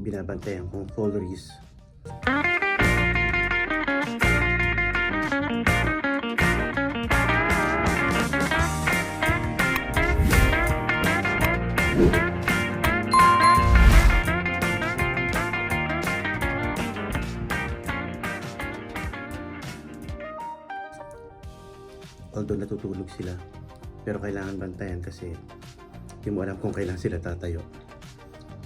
binabantayan kong followees. Although natutulog sila, pero kailangan bantayan kasi hindi mo alam kung kailan sila tatayo.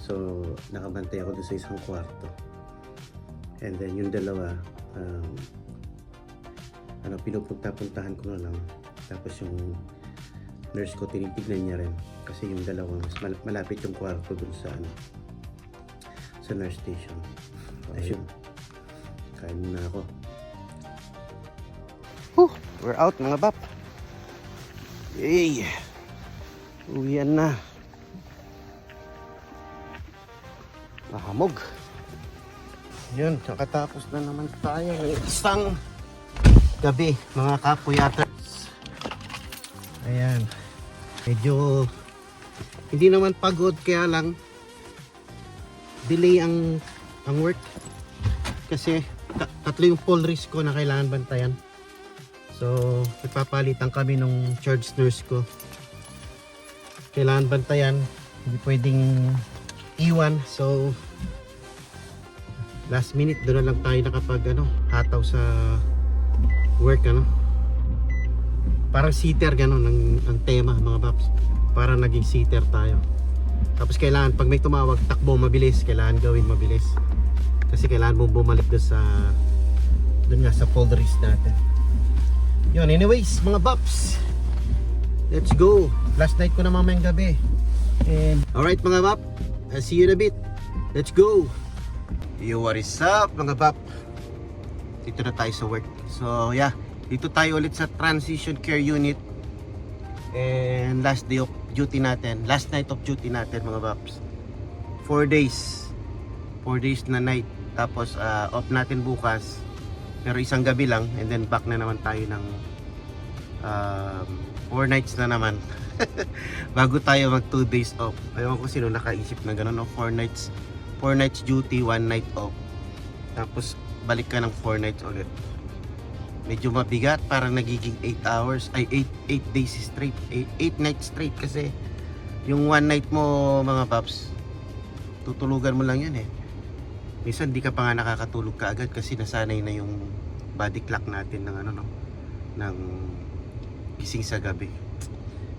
So nakabantay ako doon sa isang kwarto, and then yung dalawa pinupunta-puntahan ko na lang. Tapos yung nurse ko tinitignan niya rin kasi yung dalawa mas malapit yung kwarto doon sa sa nurse station. Ayun, kain muna ako. We're out mga bap. Yay! Uwian na. Mahamog. Yun, nakatapos na naman tayo ng isang gabi mga kapuyaters. Ayan. Medyo hindi naman pagod, kaya lang delay ang work. Kasi tatlo yung followees ko na kailangan bantayan. So, nagpapalitan kami nung charge nurse ko. Kailangan bantayan, hindi pwedeng iwan. So, last minute doon na lang tayo nakapag hataw sa work Parang sitter ang tema mga paps. Parang naging sitter tayo. Tapos kailangan pag may tumawag, takbo mabilis, kailangan gawin mabilis. Kasi kailangan mong bumalik doon nga sa followees natin. Yun, anyways, mga paps, let's go. Last night ko na mamayang gabi. And alright mga pap, I'll see you in a bit. Let's go. Yo, what is up mga pap? Dito na tayo sa work. So yeah, dito tayo ulit sa transition care unit. And last day of duty natin, last night of duty natin mga paps. 4 days. 4 days na night. Tapos off natin bukas. Pero isang gabi lang, and then back na naman tayo ng 4 nights na naman. Bago tayo mag 2 days off. Ayaw ko sino nakaisip na gano'n, 4 nights duty, 1 night off. Tapos balik ka ng 4 nights ulit. Medyo mabigat, parang nagiging 8 hours, ay 8 days straight, 8 nights straight. Kasi yung 1 night mo mga paps, tutulugan mo lang yan eh. Minsan di ka pa nga nakakatulog kaagad kasi nasanay na yung body clock natin ng ng gising sa gabi.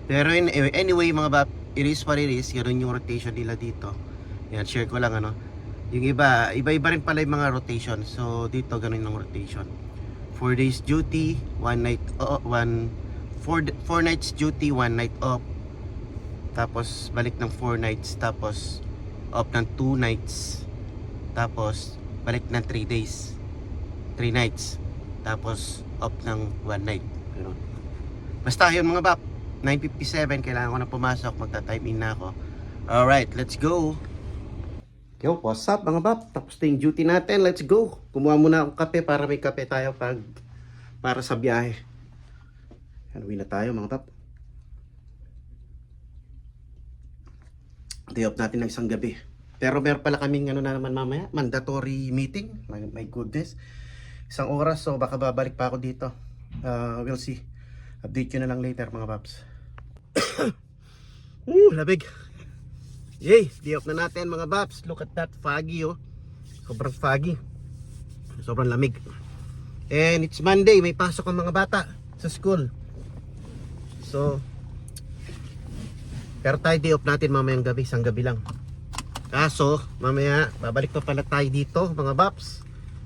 Pero anyway mga bap, it is what it is. Ganun yung rotation nila dito. Yan, share ko lang yung iba-iba rin pala yung mga rotation. So dito ganun yung rotation. 4 days duty, 1 night 4 nights duty, 1 night off. Tapos balik ng 4 nights, tapos off ng 2 nights. Tapos balik ng 3 days, 3 nights. Tapos off ng 1 night. Basta yun mga bap, 9:57, kailangan ko na pumasok, magta-time in na ako. Alright, let's go. Yo, what's up mga bap? Tapos na yung duty natin, let's go. Kumuha muna akong kape para may kape tayo para sa biyahe. Uwi na tayo mga bap. Day off natin ng isang gabi. Pero meron pala kaming na naman mamaya, mandatory meeting. My goodness. Isang oras, so baka babalik pa ako dito. We'll see. Update yun na lang later mga paps. Labig. Yay, day off na natin mga paps. Look at that, foggy Sobrang foggy. Sobrang lamig. And it's Monday, may pasok ang mga bata sa school. So, pero tayo day off natin mamayang gabi, isang gabi lang. Kaso, mamaya, babalik pa pala tayo dito, mga baps.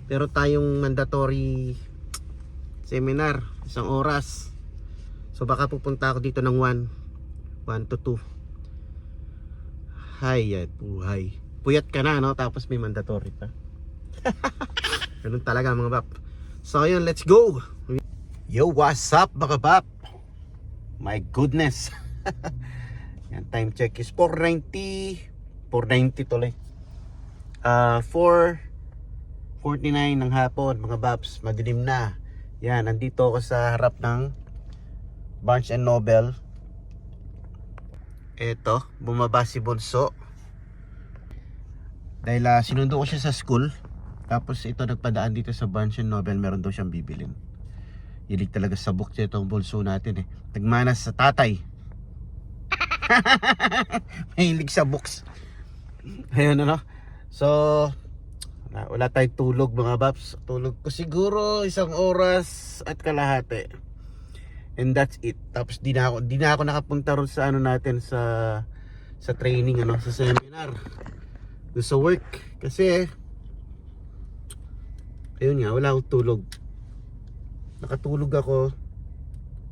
Pero tayong mandatory seminar, isang oras. So, baka pupunta ako dito ng 1 to 2. Hay, buhay. Puyat ka na, tapos may mandatory pa. Ganun talaga, mga bap. So, ayun, let's go. Yo, what's up, mga bap? My goodness. Yan, time check is 4:90 tuloy. 4:49 ng hapon mga babs, madilim na. Yan, nandito ako sa harap ng Barnes and Noble. Eto, bumaba si Bunso. Dahil sinundo ko siya sa school. Tapos ito nagpadaan dito sa Barnes and Noble, meron daw siyang bibilin. Hilig talaga sa books itong bulso natin eh. Nagmanas sa tatay. Mahilig sa books. Ayun ano. So, wala tayong tulog mga Baps. Tulog ko siguro 1 oras at kalahati. And that's it. Tapos di na ako nakapunta ron sa ano natin sa training ano, sa seminar. Doon sa work kasi ayun nga, wala akong tulog. Nakatulog ako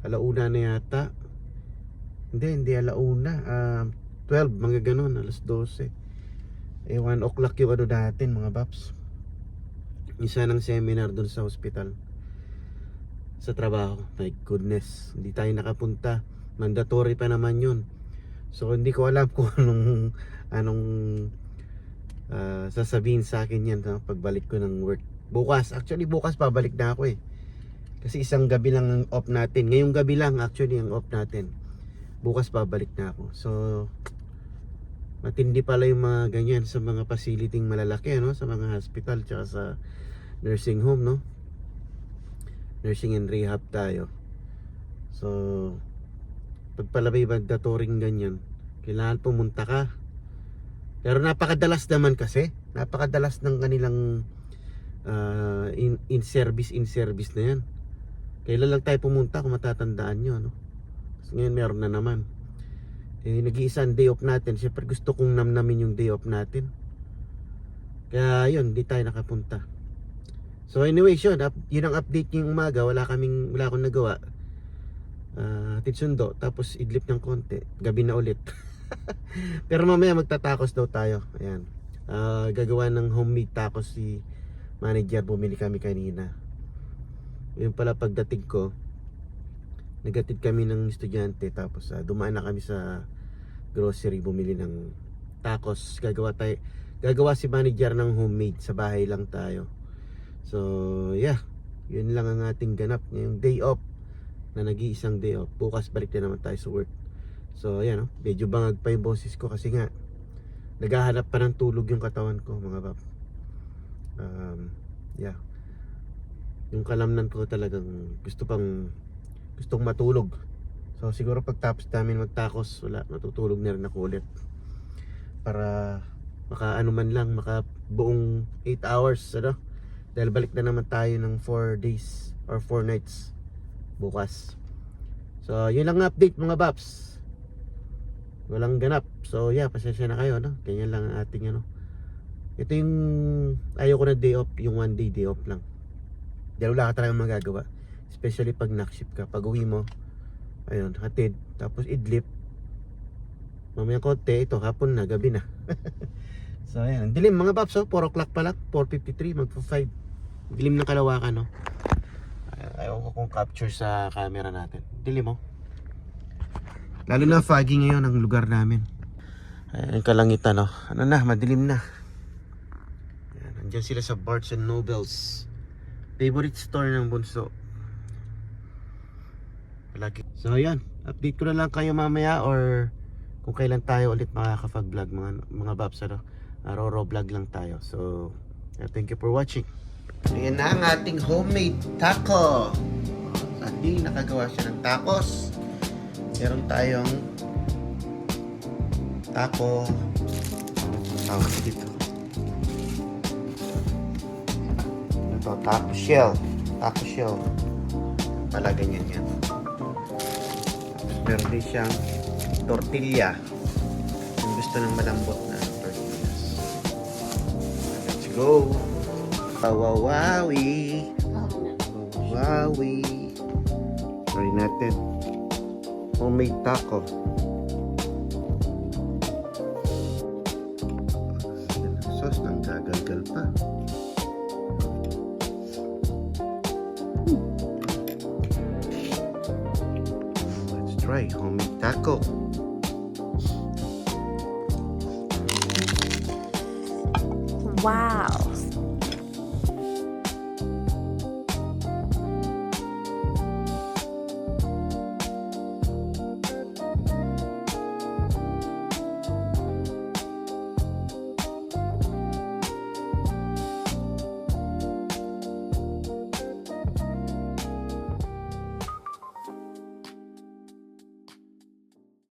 alauna na yata. Hindi alauna. 12, mga ganun, alas 12. 1 o'clock yung ano natin mga Baps. Isa ng seminar dun sa hospital. Sa trabaho. My goodness, hindi tayo nakapunta. Mandatory pa naman yun. So hindi ko alam kung anong sasabihin sa akin yan pagbalik ko ng work. Bukas pabalik na ako eh. Kasi isang gabi lang ang off natin. Ngayong gabi lang actually ang off natin. Bukas pabalik na ako. So matindi pala yung mga ganyan sa mga facility malalaki no, sa mga hospital tsaka sa nursing home no. Nursing and rehab tayo. So pag pala may mandatoring ganyan, kailangan pumunta ka. Pero napakadalas naman kasi, napakadalas ng kanilang in service na yan. Kailan lang tayo pumunta kung matatandaan nyo no? Kasi ngayon meron na naman. Nag-iisang day off natin. Siyempre gusto kong namnamin yung day off natin. Kaya yun, di tayo nakapunta. So anyway, yun ang update ngayong umaga. Wala akong nagawa. Titsundo, tapos idlip ng konti. Gabi na ulit. Pero mamaya magtatakos daw tayo. Ayan. Gagawa ng homemade tacos si manager. Bumili kami kanina. Yun pala pagdating ko, nagatid kami ng estudyante. Tapos dumaan na kami sa grocery. Bumili ng tacos. Gagawa si manager ng homemade. Sa bahay lang tayo. So yeah, yun lang ang ating ganap ngayong day off, na nag-iisang day off. Bukas balik na naman tayo sa work. So ayan medyo bangag pa yung boses ko kasi nga naghahanap pa ng tulog yung katawan ko mga bab. Yeah, yung kalamnan ko talagang gustong matulog. So siguro pagtapos namin magtakos, matutulog na rin ako ulit para maka buong 8 hours ano. Dahil balik na naman tayo ng 4 days or 4 nights bukas. So yun lang update mga Baps. Walang ganap. So yeah, pasensya na kayo no. Ganyan lang ang ating ano. Ito yung ayoko na day off, yung 1 day day off lang. Dahil wala ka talagang magagawa. Especially pag knock shift ka. Pag uwi mo, ayun, hatid, tapos idlip. Mamaya konti, ito hapon na, gabi na. So ayan, dilim mga Baps, 4 o'clock pa lang, 4:53, magpo-5. Dilim ng Kalawakan no. Ayaw ko kung capture sa camera natin. Dilim lalo na foggy ngayon ang lugar namin. Ayan, kalangitan no. Ano na, madilim na. Ayan, andyan sila sa Barnes and Nobles. Favorite store ng bunso. Palagi. So ayan, update ko na lang kayo mamaya or kung kailan tayo ulit makakapag-vlog mga Baps ano. Roro vlog lang tayo. So thank you for watching. Ayan na ang ating homemade taco. Sandy, nakagawa siya ng tacos. Meron tayong taco. Tawag dito. Ito, taco shell. Taco shell. Pala ganyan yan. Tapos meron din siyang tortilla. Kung gusto ng malambot na tortillas. Let's go! Pawawawi! Pawawawi! Try natin. Homemade taco. Sauce nang gagalgal pa. Let's try homemade taco. Wow.